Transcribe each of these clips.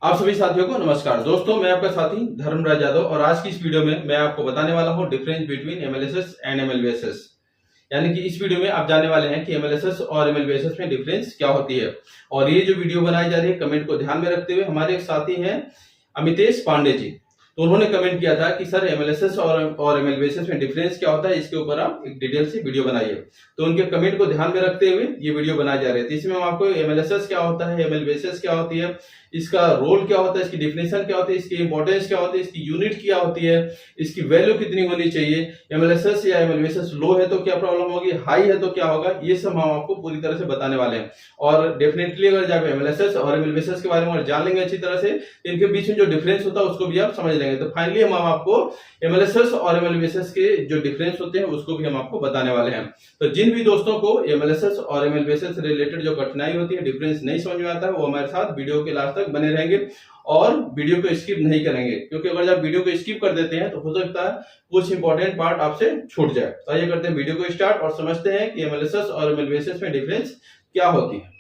आप सभी साथियों को नमस्कार। दोस्तों, मैं आपका साथी धर्मराज यादव और आज की इस वीडियो में मैं आपको बताने वाला हूं डिफरेंस बिटवीन एमएलएसएस एंड एमएलबीएसएस। यानी कि इस वीडियो में आप जानने वाले हैं कि एमएलएसएस और एमएलबीएसएस में डिफरेंस क्या होती है। और ये जो वीडियो बनाई जा रही है, कमेंट को ध्यान में रखते हुए हमारे एक साथी हैं अमितेश पांडे जी, तो उन्होंने कमेंट किया था कि सर एमएलएसएस और एमएलबीएसएस में डिफरेंस क्या होता है, इसके ऊपर आप एक डिटेल से वीडियो बनाइए। तो उनके कमेंट को ध्यान में रखते हुए ये वीडियो बनाई जा रही है। इसमें हम आपको एमएलएसएस क्या होता है, एमएलबीएसएस क्या होती है, इसका रोल क्या होता है, इसकी डिफिनेशन क्या होती है, इसकी इंपॉर्टेंस क्या होती है, इसकी यूनिट क्या होती है, इसकी वैल्यू कितनी होनी चाहिए, एमएलएसएस या एमएलबीएसएस लो है तो क्या प्रॉब्लम होगी, हाई है तो क्या होगा, ये सब हम आपको पूरी तरह से बताने वाले हैं। और डेफिनेटली अगर जब एमएलएसएस और एमएलबीएसएस के बारे में जान लेंगे अच्छी तरह से, इनके बीच में जो डिफरेंस होता है उसको भी आप समझ लेंगे। तो फाइनली हम आपको एमएलएसएस और एमएलबीएसएस के जो डिफरेंस होते हैं उसको भी हम आपको बताने वाले हैं। तो जिन भी दोस्तों को एमएलएसएस और एमएलबीएसएस से रिलेटेड जो कठिनाई होती है, डिफरेंस नहीं समझ में आता है, वो हमारे साथ वीडियो के लास्ट तक बने रहेंगे और वीडियो को स्किप नहीं करेंगे, क्योंकि अगर जब वीडियो को स्किप कर देते हैं तो हो सकता है कुछ इंपॉर्टेंट पार्ट आपसे छूट जाए। तो आइए करते हैं वीडियो को स्टार्ट और समझते हैं कि एमएलएसएस और एमएलबीएसएस में डिफरेंस क्या होती है।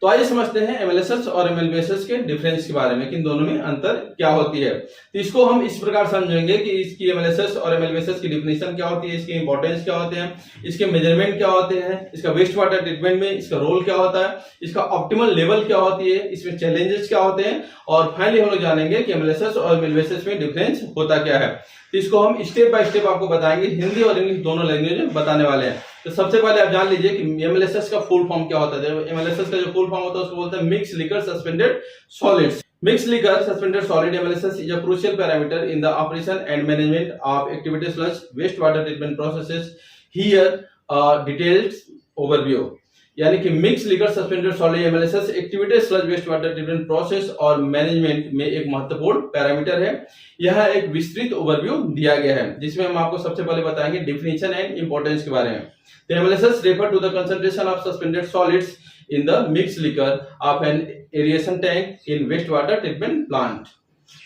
तो आइए समझते हैं एमएलएसएस और एमएलबीएसएस के डिफरेंस के बारे में कि इन दोनों में अंतर क्या होती है। तो इसको हम इस प्रकार समझेंगे कि इसकी एमएलएसएस और एमएलबीएसएस की डिफिनेशन क्या होती है, इसके इंपॉर्टेंस क्या होते हैं, इसके मेजरमेंट क्या होते हैं, इसका वेस्ट वाटर ट्रीटमेंट में इसका रोल क्या होता है, इसका ऑप्टिमल लेवल क्या होती है, इसमें चैलेंजेस क्या होते हैं, और फाइनली हम लोग जानेंगे कि एमएलएसएस और एमएलबीएसएस में डिफरेंस होता क्या है। तो इसको हम स्टेप बाय स्टेप आपको बताएंगे, हिंदी और इंग्लिश दोनों लैंग्वेज में बताने वाले हैं। तो सबसे पहले आप जान लीजिए कि एमएलएसएस का फुल फॉर्म क्या होता है। एमएलएसएस का जो फुल फॉर्म होता है उसको बोलते हैं mix liquor suspended solids. Mixed liquor suspended solid MLSS is a crucial parameter in the operation and management of activated sludge wastewater treatment processes. Here detailed overview. यानी कि mixed liquor suspended solid MLSS activated sludge waste water treatment process और management में एक महत्वपूर्ण parameter है। यह एक विस्तृत ओवरव्यू दिया गया है जिसमें हम आपको सबसे पहले बताएंगे डिफिनेशन एंड इंपॉर्टेंस के बारे में। तो MLSS refer to the concentration of suspended solids in the mixed liquor of an aeration tank in wastewater treatment plant.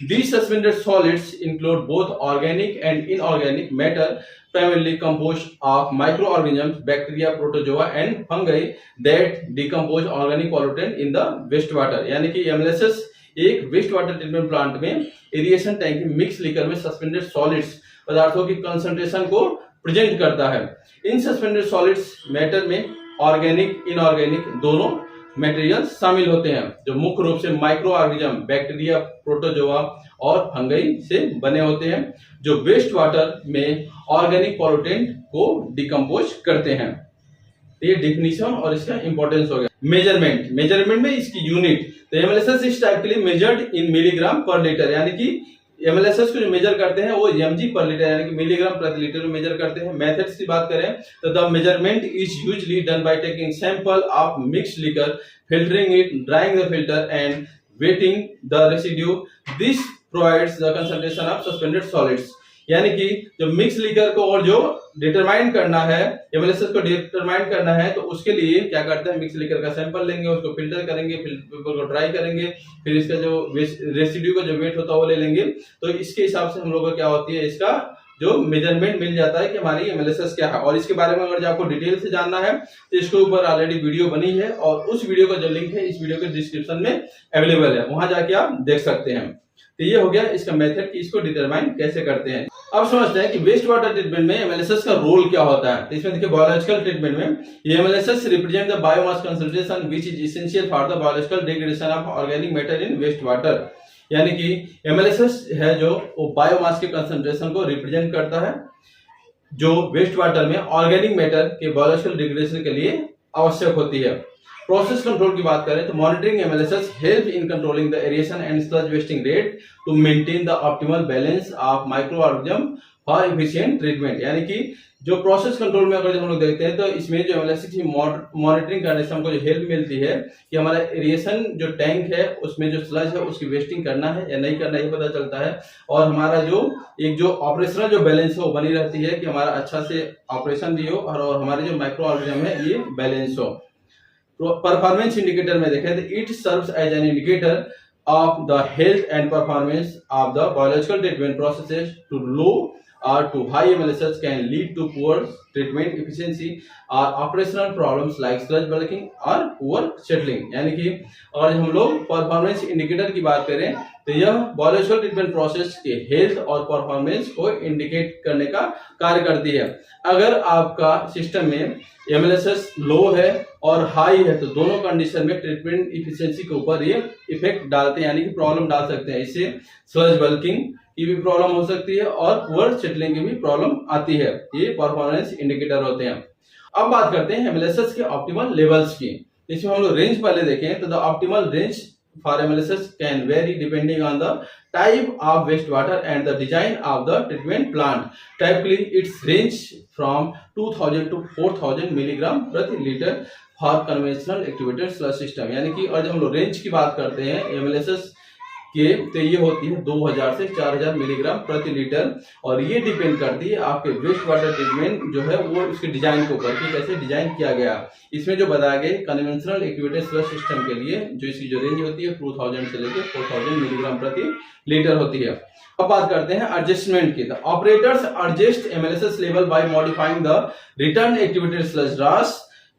These suspended solids include both organic and inorganic matter, primarily composed of microorganisms, bacteria, protozoa and fungi that decompose organic pollutant in the wastewater. यानी कि एमएलएसएस एक waste water treatment plant में aeration tank में mix liquor में suspended solids पदार्थों की concentration को present करता है। इन सस्पेंडेड सॉलिड्स मैटर में ऑर्गेनिक इनऑर्गेनिक दोनों मटेरियल शामिल होते हैं, जो मुख्य रूप से माइक्रो ऑर्गेनिज्म, बैक्टीरिया, प्रोटोजोआ और फंगई से बने होते हैं, जो वेस्ट वाटर में ऑर्गेनिक पॉल्यूटेंट को डिकम्पोज करते हैं। ये डिफिनीशन और इसका इंपॉर्टेंस हो गया। मेजरमेंट में इसकी यूनिट, तो एमएलएसएस इस टाइप के लिए मेजर्ड इन मिलीग्राम पर लीटर, यानी कि एमएलएसएस को जो मेजर करते हैं वो एमजी पर लीटर यानी कि मिलीग्राम प्रति लीटर में मेजर करते हैं। मेथड्स की बात करें तो the measurement is usually done by taking sample of mixed liquor, filtering it, drawing the filter and waiting the residue. This provides the concentration of suspended solids. यानी कि जो मिक्स लिकर को और जो डिटरमाइन करना है, एमएलएसएस को डिटरमाइन करना है, तो उसके लिए क्या करते हैं, मिक्स लिकर का सैंपल लेंगे, उसको फिल्टर करेंगे, पेपर को ड्राई करेंगे, फिर इसका जो रेसिड्यू का जो वेट होता है वो ले लेंगे। तो इसके हिसाब से हम लोगों को क्या होती है, इसका जो मेजरमेंट मिल जाता है कि हमारी एमएलएसएस क्या है। और इसके बारे में अगर आपको डिटेल से जानना है तो इसके ऊपर ऑलरेडी वीडियो बनी है और उस वीडियो का जो लिंक है इस वीडियो के डिस्क्रिप्शन में अवेलेबल है, वहां जाके आप देख सकते हैं। तो ये हो गया इसका मेथड कि इसको डिटरमाइन कैसे करते हैं। अब समझते हैं कि वेस्ट वाटर ट्रीटमेंट में एमएलएसएस का रोल क्या होता है। तो इसमें देखिए बायोलॉजिकल ट्रीटमेंट में ये MLSS represent the biomass concentration which is essential for the biological degradation of organic matter in waste water. यानी कि एमएलएसएस है जो वो बायोमास के कंसंट्रेशन को रिप्रेजेंट करता है जो वेस्ट वाटर में ऑर्गेनिक मैटर के बायोलॉजिकल डिग्रेडेशन के लिए आवश्यक होती है। प्रोसेस कंट्रोल की बात करें तो monitoring MLSS help in controlling the aeration and sludge wasting rate to maintain the optimal balance of micro organism for efficient treatment. यानी कि जो प्रोसेस कंट्रोल में अगर हम लोग देखते हैं तो इसमें जो एमएलएसएस की मॉनिटरिंग करने से हमको जो हेल्प मिलती है कि हमारा एरिएशन जो टैंक है उसमें जो स्लज है उसकी वेस्टिंग करना है या नहीं करना, ये पता चलता है। और हमारा जो ऑपरेशनल जो बैलेंस है वो बनी रहती है कि हमारा अच्छा से ऑपरेशन भी हो और हमारे जो माइक्रो ऑर्गेनिज्म है ये बैलेंस हो। परफॉर्मेंस इंडिकेटर में देखें तो it serves as an indicator of the health and performance of the biological treatment processes too low or too high MLSS can lead to poor treatment efficiency or operational problems like sludge bulking or poor settling। यानी कि अगर हम लोग performance indicator की बात करें तो यह बायोलॉजिकल ट्रीटमेंट प्रोसेस के हेल्थ और परफॉर्मेंस को इंडिकेट करने का कार्य करती है। अगर आपका सिस्टम में MLSS लो है और हाई है तो दोनों कंडीशन में ट्रीटमेंट इफिशिएंसी के ऊपर ये इफेक्ट डालते हैं, यानी कि प्रॉब्लम डाल सकते हैं। इससे स्लज बल्किंग की भी प्रॉब्लम हो सकती है और पुअर सेटलिंग की भी प्रॉब्लम आती है। ये परफॉर्मेंस इंडिकेटर होते हैं। अब बात करते हैं MLSS के ऑप्टिमल लेवल्स की। इसमें हम लोग रेंज पहले देखें तो the optimal range for MLSS can vary depending on the type of wastewater and the design of the treatment plant. Typically, its range from 2000 to 4000 milligram प्रति litre for conventional activated sludge system। यानी कि और जब हम लोग range की बात करते हैं MLSS के तो ये होती है 2000 से 4000 मिलीग्राम प्रति लीटर, और ये डिपेंड करती है आपके वेस्ट वाटर ट्रीटमेंट जो है वो उसके डिजाइन के ऊपर कि कैसे डिजाइन किया गया। इसमें जो बताया गया कन्वेंशनल एक्टिवेटेड स्लज सिस्टम के लिए जो इसकी जो रेंज होती है 2000 से लेकर 4000 मिलीग्राम प्रति लीटर होती है। अब बात करते हैं एडजस्टमेंट की। The operators adjust MLSS level by modifying the return activated sludge RAS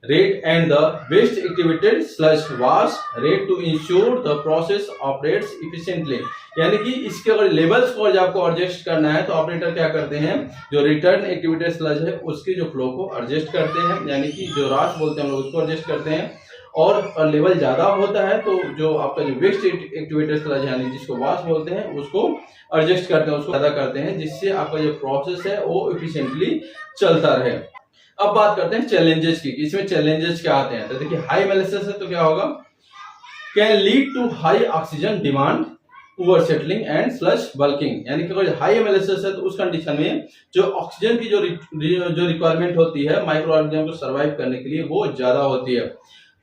rate and the waste activated sludge wash rate to ensure the process operates efficiently। यानी कि इसके अगर लेवल्स को आपको एडजस्ट करना है तो ऑपरेटर क्या करते हैं, जो रिटर्न एक्टिवेटेड स्लज है उसकी जो फ्लो को एडजस्ट करते हैं, यानी कि जो रास बोलते हैं हम लोग उसको एडजस्ट करते हैं। और लेवल ज्यादा होता है तो जो आपका जो वेस्ट एक्टिवेटेड स्लज यानी जिसको वाश बोलते हैं उसको एडजस्ट करते हैं, उसको ज्यादा करते हैं, जिससे आपका जो प्रोसेस है वो इफिशिएंटली चलता रहे। अब बात करते हैं चैलेंजेस की। इसमें चैलेंजेस क्या आते हैं तो देखिए हाई MLSS है तो क्या होगा, can lead to high oxygen demand, poor settling and sludge bulking. यानी कि अगर हाई MLSS है तो उस कंडीशन में जो ऑक्सीजन की जो रिक्वायरमेंट होती है माइक्रो ऑर्गेनिज्म को सर्वाइव करने के लिए वो ज्यादा होती है,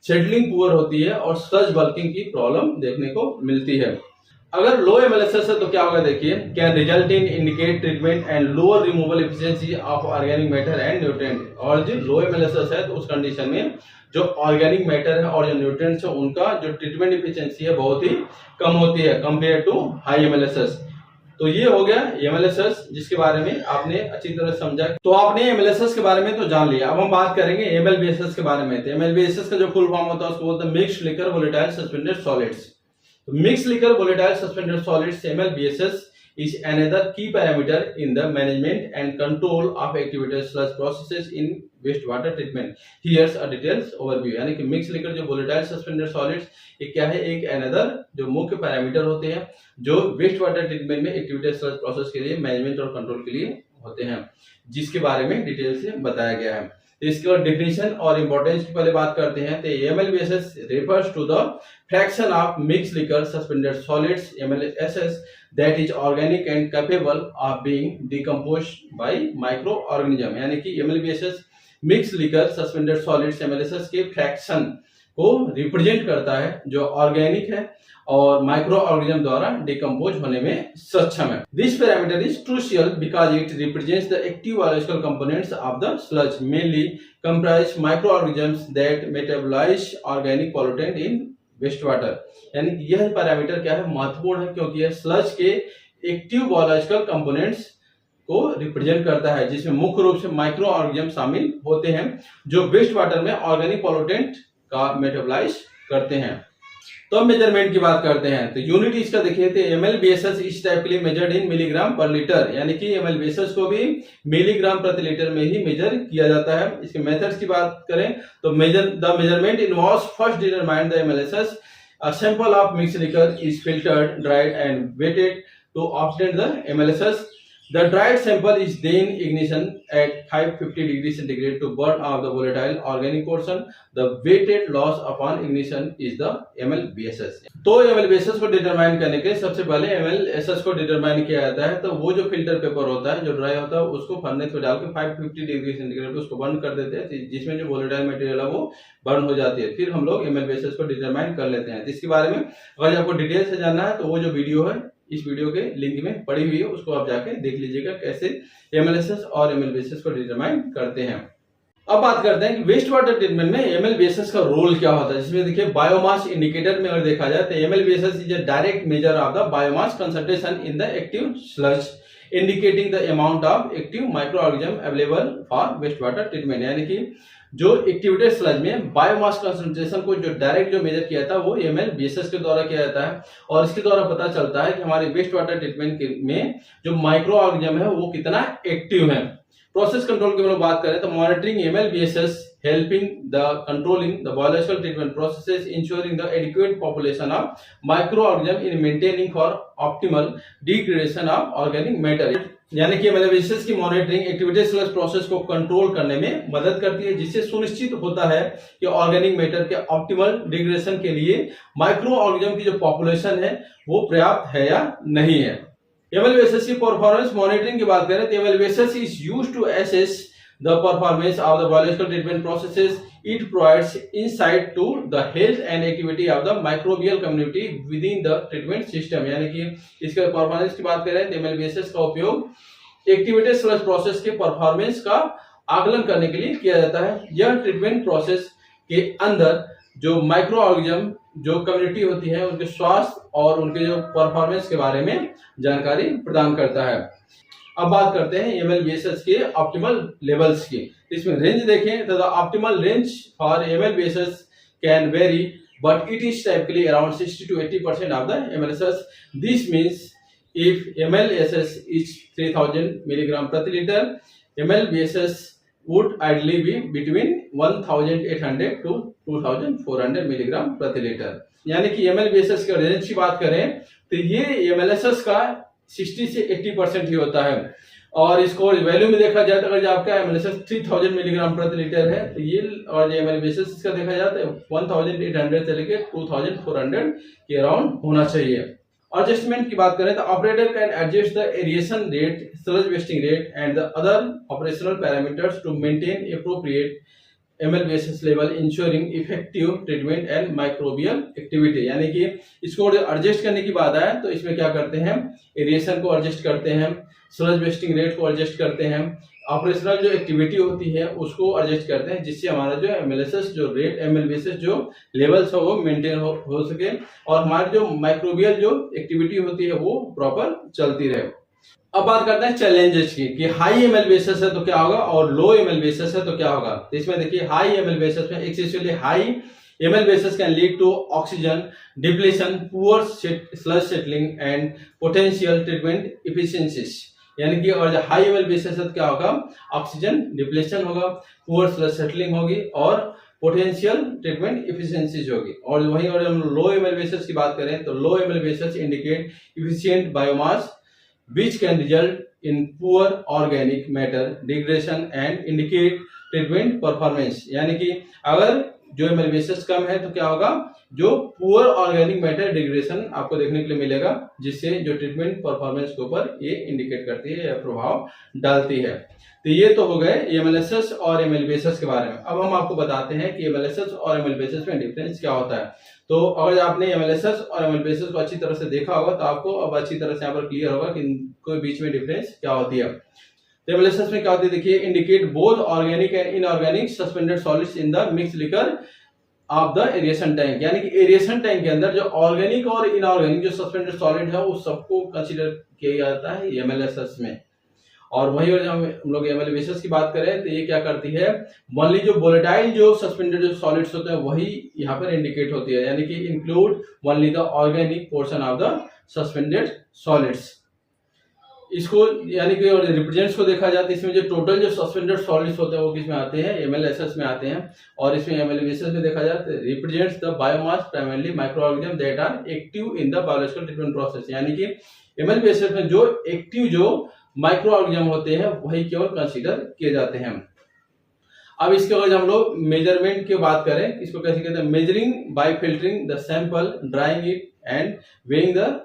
सेटलिंग पुअर होती है और स्लज बल्किंग की प्रॉब्लम देखने को मिलती है। अगर लो MLSS है तो क्या होगा देखिए, can result in indicate treatment and lower removal efficiency of organic matter and nutrient. और जो लो MLSS है तो उस कंडीशन में जो ऑर्गेनिक मैटर है और जो न्यूट्रिएंट्स है उनका जो ट्रीटमेंट एफिशिएंसी है बहुत ही कम होती है कंपेयर टू हाई MLSS। तो ये हो गया MLSS जिसके बारे में आपने अच्छी तरह समझा। तो आपने MLSS के बारे में तो जान लिया। अब हम बात करेंगे MLBSS के बारे में। तो MLBSS का जो फुल फॉर्म होता है उसको बोलते हैं mixed liquor volatile suspended solids. Mixed liquor volatile suspended solids MLBSS is another key parameter in the management and control of activated sludge processes in wastewater treatment। Here's a details overview। यानी कि mixed liquor जो volatile suspended solids ये क्या है, एक another जो मुख्य parameter होते हैं जो वेस्ट वाटर ट्रीटमेंट में एक्टिवेटेड स्लज प्रोसेस के लिए मैनेजमेंट और कंट्रोल के लिए होते हैं, जिसके बारे में डिटेल से बताया गया है। तो इसके बाद डेफिनेशन और इंपॉर्टेंस की पहले बात करते हैं। तो MLBSS refers to the fraction of mixed liquor suspended solids MLSS that is organic and capable of being decomposed by microorganism। यानी कि MLBSS mixed liquor suspended solids MLSS के फ्रैक्शन को रिप्रेजेंट करता है जो ऑर्गेनिक है और माइक्रो ऑर्गेनिज्म द्वारा डिकम्पोज होने में सक्षम है। This parameter is crucial because it represents the active biological components of the sludge mainly comprise micro organisms that metabolize organic pollutant in waste water. यानी कि यह पैरामीटर क्या है, महत्वपूर्ण है क्योंकि यह स्लज के एक्टिव बायोलॉजिकल कंपोनेंट्स को रिप्रेजेंट करता है जिसमें मुख्य रूप से माइक्रो ऑर्गेनिज्म शामिल होते हैं जो वेस्ट वाटर में ऑर्गेनिक पॉल्यूटेंट का मेटाबोलाइज करते हैं। तो अब मेजरमेंट की बात करते हैं। तो यूनिट इसका देखिए तो MLBSS इस टाइपली मेजर्ड इन मिलीग्राम पर लीटर। यानी कि MLBSS को भी मिलीग्राम प्रति लीटर में ही मेजर किया जाता है। इसके मेथड्स की बात करें तो the measurement involves first determine the MLSS। A sample of mixed liquor is filtered, dried and weighted to obtain the MLSS। The dried sample is then ignition at 550 degrees centigrade to burn off the volatile organic portion। The weighted loss upon ignition is the MLBSS। तो MLBSS को determine करने के सबसे पहले MLSS को determine किया जाता है। तो वो जो फिल्टर पेपर होता है जो ड्राई होता है उसको फर्नेस में डाल के 550 डिग्री सेंटीग्रेड पे उसको बर्न कर देते हैं जिसमें जो वोलेटाइल मटेरियल है वो बर्न हो जाती है। फिर हम लोग MLBSS को डिटरमाइन कर लेते हैं। इसके बारे में अगर आपको डिटेल से जानना है तो वो जो वीडियो है इस वीडियो के लिंक में पड़ी हुई है उसको आप जाके देख लीजिएगा कैसे MLSS और MLBSS को डिटरमाइन करते हैं। अब बात करते हैं कि वेस्ट वाटर ट्रीटमेंट में एमएलबीएसएस का रोल क्या होता है, जिसमें देखिए बायोमास इंडिकेटर में अगर देखा जाए तो MLVSS is a direct measure of the biomass concentration in the active sludge indicating the amount of active micro organism available for waste water treatment. यानी कि जो एक्टिवेटेड स्लज में बायोमास कंसंट्रेशन को जो डायरेक्ट जो मेजर किया था वो एमएलबीएसएस के द्वारा किया जाता है, और इसके द्वारा पता चलता है कि हमारे वेस्ट वाटर ट्रीटमेंट में जो माइक्रो ऑर्गेनिज्म है वो कितना एक्टिव है। प्रोसेस कंट्रोल की हम लोग बात करें तो monitoring एमएलबीएसएस helping the controlling the biological treatment processes, ensuring the adequate population of microorganism in maintaining for optimal degradation of organic matter। यानी कि एमएलबीएसएस की मॉनिटरिंग एक्टिविटी स्लज प्रोसेस को कंट्रोल करने में मदद करती है, जिससे सुनिश्चित होता है कि ऑर्गेनिक मैटर के ऑप्टिमल डिग्रेडेशन के लिए माइक्रो ऑर्गेनिज्म की जो पॉपुलेशन है वो पर्याप्त है या नहीं है। एमएलबीएसएस की परफॉर्मेंस मॉनिटरिंग की बात करें तो MLVSS is used to assess the performance of the biological treatment processes. It provides insight to the health and activity of the microbial community within the treatment system। यानी कि इसके परफॉर्मेंस की बात करें तो एमएलबीएसएस का उपयोग एक्टिवेटेड स्लज प्रोसेस के परफॉर्मेंस का आकलन करने के लिए किया जाता है। यह ट्रीटमेंट प्रोसेस के अंदर जो माइक्रो ऑर्गेनिज्म जो कम्युनिटी होती है उनके स्वास्थ्य और उनके जो परफॉर्मेंस के बारे में जानकारी प्रदान करता है। अब बात करते हैं एमएलबीएसएस के ऑप्टिमल लेवल्स की। इसमें रेंज देखें तो the optimal range for MLVSS can vary but it is typically around 60 to 80% of the MLSS. This means if MLSS is 3000 milligram प्रति litre, MLVSS would ideally be between 1800 to 2400 milligram प्रति litre. यानी कि एमएलबीएसएस के range की बात करें तो ये एमएलएसएस का 60 से 80% ही होता है, और इसको वैल्यू में देखा जाए तो अगर आपका एमएलएसएस 3000 मिलीग्राम प्रति लीटर है तो ये, और एमएलबीएसएस इसका देखा जाए तो 1800 से लेकर 2400 के अराउंड होना चाहिए। एडजस्टमेंट की बात करें तो operator can adjust the aeration rate, sludge wasting rate and the other operational parameters to maintain appropriate MLVSS level ensuring effective treatment and microbial activity. यानी कि इसको एडजस्ट करने की बात आए तो इसमें क्या करते हैं, एरिएशन को एडजस्ट करते हैं, स्लज वेस्टिंग रेट को एडजस्ट करते हैं, ऑपरेशनल जो एक्टिविटी होती है उसको एडजस्ट करते हैं, जिससे हमारा जो एमएलएसएस जो रेट एमएलबीएसएस जो लेवल्स है वो मेंटेन हो सके और हमारी जो माइक्रोबियल जो एक्टिविटी होती है वो प्रॉपर चलती रहे। अब बात करते हैं चैलेंजेस की कि हाई एमएलबीएसएस है तो क्या होगा और लो एमएलबीएसएस है तो क्या होगा। तो इसमें देखिए हाई एमएलबीएसएस में excessively high MLVSS can lead to oxygen depletion, poor sludge settling and potential treatment efficiencies. यानी कि और हाई एमएलबीएसएस है तो क्या होगा, ऑक्सीजन डिप्लीशन होगा, पुअर स्लज सेटलिंग होगी और पोटेंशियल ट्रीटमेंट इफिशिएंसीज होगी। और वहीं और हम लो एमएलबीएसएस की बात करें तो low MLVSS indicate efficient biomass which can result in poor organic matter degradation and indicate treatment performance। यानी कि अगर जो एमएलबीएसएस कम है तो क्या होगा, जो पुअर ऑर्गेनिक मैटर डिग्रेडेशन आपको देखने के लिए मिलेगा, जिससे जो ट्रीटमेंट परफॉर्मेंस के ऊपर ये इंडिकेट करती है या प्रभाव डालती है। तो ये तो हो गए एमएलएसएस और एमएलबीएसएस के बारे में। अब हम आपको बताते हैं कि एमएलएसएस और एमएलबीएसएस में डिफरेंस क्या होता है। तो अगर आपने एमएलएसएस और एमएलबीएसएस को अच्छी तरह से देखा होगा तो आपको अब अच्छी तरह से यहाँ पर क्लियर होगा कि इनके बीच में डिफरेंस क्या होती है। तो एमएलएसएस में क्या होती है, देखिए indicate both organic and inorganic suspended solids in the mix liquor of the aeration tank. यानी कि एरिएशन टैंक के अंदर जो ऑर्गेनिक और इनऑर्गेनिक जो सस्पेंडेड सॉलिड है उस सबको कंसीडर किया जाता है एमएलएसएस में। और वही और जब हम लोग एमएलबीएसएस की बात करें तो ये क्या करती है, ओनली जो वोलेटाइल जो सस्पेंडेड जो सॉलिड्स होते हैं वही यहाँ पर इंडिकेट होती है। यानी कि include only the organic portion of the suspended solids. इसको यानी कि और रिप्रेजेंट्स को देखा जाए तो इसमें जो टोटल जो सस्पेंडेड सॉलिड्स होते हैं वो किस में आते हैं, एमएलएसएस में आते हैं। और इसमें एमएलबीएसएस में देखा जाए तो represents the biomass primarily micro organism that are active in the biological treatment process. यानी कि एमएलबीएसएस में जो एक्टिव जो माइक्रो ऑर्गेनिज्म होते हैं वही केवल कंसीडर किए जाते हैं। अब इसके अगर हम लोग मेजरमेंट की बात करें, इसको कैसे कहते हैं, measuring by filtering the sample, drying it and weighing the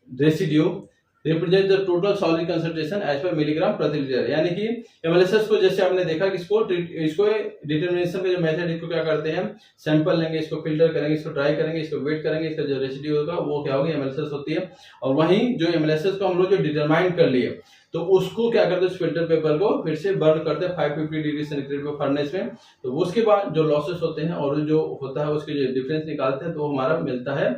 residue represent the total solid concentration as per milligram प्रति लीटर। यानी कि एमएलएसएस को जैसे हमने देखा कि इसको डिटरमिनेशन का जो मेथड, इसको क्या करते हैं, सैंपल लेंगे, इसको फिल्टर करेंगे, इसको ड्राई करेंगे, इसको वेट करेंगे, इसका जो रेसिड्यू होगा वो क्या होगी, एमएलएसएस होती है। और वहीं जो एमएलएसएस को हम लोग जो डिटरमाइन कर लिए तो उसको क्या करते हैं, उस फिल्टर पेपर को फिर से बर्न करते हैं 550 डिग्री सेंटीग्रेड पे फर्नेस में। तो उसके बाद जो लॉसेस होते हैं और जो होता है उसके जो डिफरेंस निकालते हैं तो हमारा मिलता है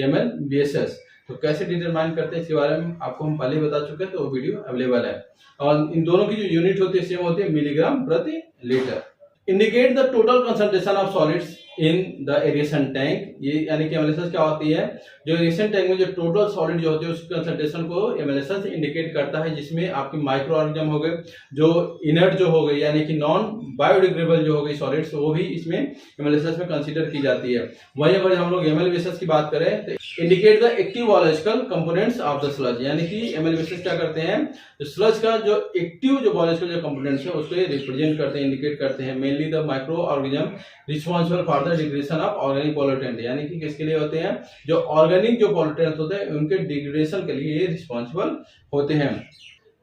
MLBSS। तो कैसे डिटरमाइन करते हैं इसके बारे में आपको हम पहले बता चुके हैं, तो वो वीडियो अवेलेबल है। और इन दोनों की जो यूनिट होती है सेम होती है मिलीग्राम प्रति litre. Indicate the total concentration of solids in the aeration tank, ये यानी कि एमएलएसएस क्या होती है, जो एरेशन टैंक में जो टोटल सॉलिड जो होती है उस कंसंट्रेशन को एमएलएसएस इंडिकेट करता है, जिसमें आपकी माइक्रो ऑर्गेनिज्म हो गए, जो इनर्ट जो हो गई यानी कि नॉन बायोडिग्रेडेबल जो हो गई सॉलिड्स, वो भी इसमें एमएलएसएस में कंसीडर की जाती है। वहीं अगर हम लोग एमएलबीएसएस की बात करें तो indicate the active biological components of the sludge, यानी कि एमएलबीएसएस क्या करते हैं, जो स्लज का जो एक्टिव जो बायोलॉजिकल जो कंपोनेंट्स है उसको ये रिप्रेजेंट करते हैं, इंडिकेट करते हैं। Mainly the micro organism responsible for the degradation of organic pollutant, यानी कि किसके लिए होते हैं, जो ऑर्गेनिक जो पॉल्यूटेंट होते हैं उनके डिग्रेडेशन के लिए ये रिस्पॉन्सिबल होते हैं।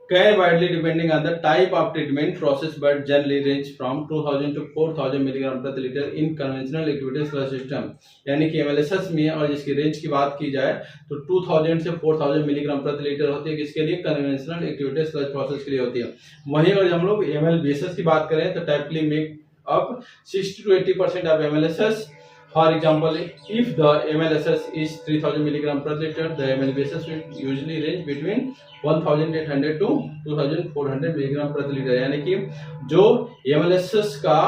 Can widely depending on the type of treatment process but generally range from 2000 to 4000 milligram प्रति litre in conventional activated sludge system, यानी कि एमएलएसएस में और जिसकी रेंज की बात की जाए तो 2000 से 4000 मिलीग्राम प्रति लीटर होती है, किसके लिए, कन्वेंशनल एक्टिवेटेड स्लज प्रोसेस के लिए होती है। वहीं अगर हम लोग एमएलबीएसएस की बात करें तो typically make up 60 to 80% of MLSS. For example, if the MLSS is 3000 milligram per liter, the MLBSS will usually range between 1800 to 2400 milligram per liter, यानी कि जो MLSS का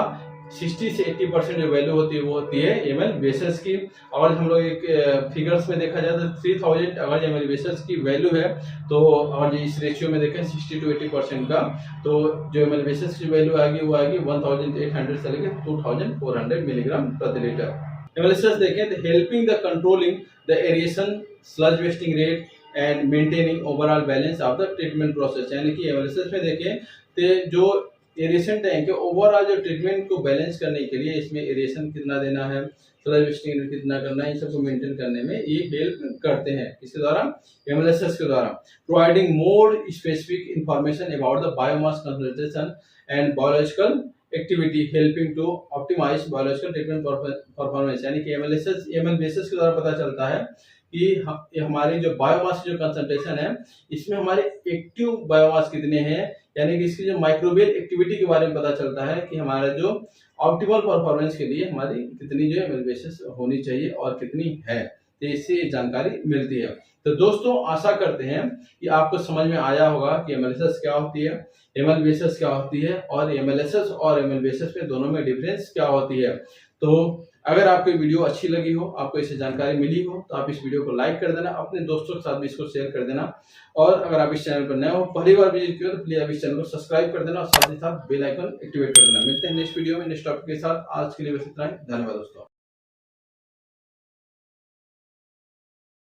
60 से 80% जो वैल्यू होती है वो होती है MLBSS की। अगर हम लोग एक फिगर्स में देखा जाए तो 3000 अगर MLBSS की वैल्यू है तो अगर इस रेशियो में देखें 60 to 80% का, तो जो MLBSS की वैल्यू आएगी वो आएगी 1800 से लेकर 2400 मिलीग्राम प्रति लीटर। एमएलएसएस देखें तो helping the controlling the aeration, sludge wasting rate and maintaining overall balance of the treatment process, यानी कि एमएलएसएस में देखें तो जो एरिएशन टैंक है ओवरऑल जो ट्रीटमेंट को बैलेंस करने के लिए इसमें एरिएशन कितना देना है, स्लज वेस्टिंग रेट कितना करना है, इन सबको मेंटेन करने में ये हेल्प करते हैं। इसके द्वारा एमएलएसएस के द्वारा providing more specific information about the biomass concentration and biological activity helping to optimize biological treatment performance, यानी कि एमएलएसएस एमएलबीएसएस के द्वारा पता चलता है कि हमारी जो बायोमास जो कंसंट्रेशन है इसमें हमारे एक्टिव बायोमास कितने हैं, यानी कि इसकी जो माइक्रोबियल एक्टिविटी के बारे में पता चलता है कि हमारा जो ऑप्टिमल परफॉर्मेंस के लिए हमारी कितनी जो एमएलबीएसएस होनी चाहिए और कितनी है, तो इससे जानकारी मिलती है। तो दोस्तों आशा करते हैं कि आपको समझ में आया होगा कि एमएलएसएस क्या होती है, एमएलबीएसएस क्या होती है और एमएलएसएस और एमएलबीएसएस में दोनों में डिफरेंस क्या होती है। तो अगर आपको वीडियो अच्छी लगी हो, आपको इससे जानकारी मिली हो, तो आप इस वीडियो को लाइक कर देना, अपने दोस्तों के साथ भी इसको शेयर कर देना। और अगर आप इस चैनल पर नए हो, पहली बार विजिट किया तो प्लीज आप इस चैनल को सब्सक्राइब कर देना और साथ ही साथ बेल आइकन एक्टिवेट कर देना। मिलते हैं नेक्स्ट वीडियो में नेक्स्ट टॉपिक के साथ। आज के लिए बस इतना ही, धन्यवाद दोस्तों।